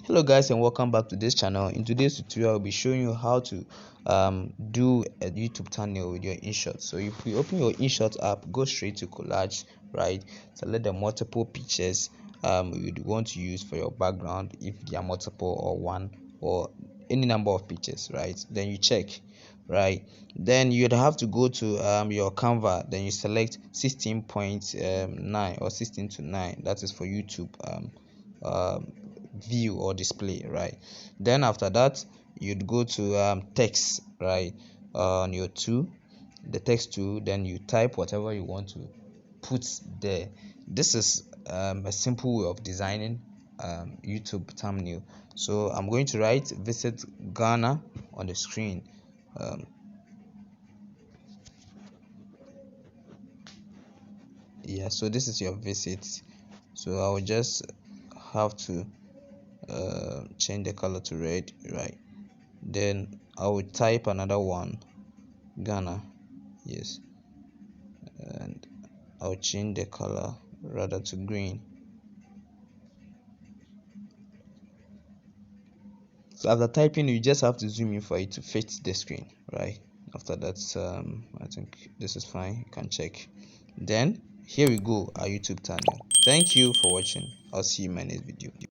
Hello guys, and welcome back to this channel. In today's tutorial I'll be showing you how to do a YouTube thumbnail with your Inshort. So if you open your Inshort app, go straight to collage, right? Select the multiple pictures you'd want to use for your background, if they are multiple or one or any number of pictures, right? Then you check, right? Then you'd have to go to your Canva. Then you select 16.9 or 16 to 9. That is for YouTube view or display, right? Then after that you'd go to text, right? On your the text tool, then you type whatever you want to put there. This is a simple way of designing YouTube thumbnail. So I'm going to write visit Ghana on the screen. Yeah, so this is your visit. So I will just have to change the color to red, right? Then I will type another one, Ghana, yes, and I'll change the color rather to green. So after typing, you just have to zoom in for it to fit the screen, right? After that, I think this is fine. You can check. Then here we go, our YouTube channel. Thank you for watching. I'll see you in my next video.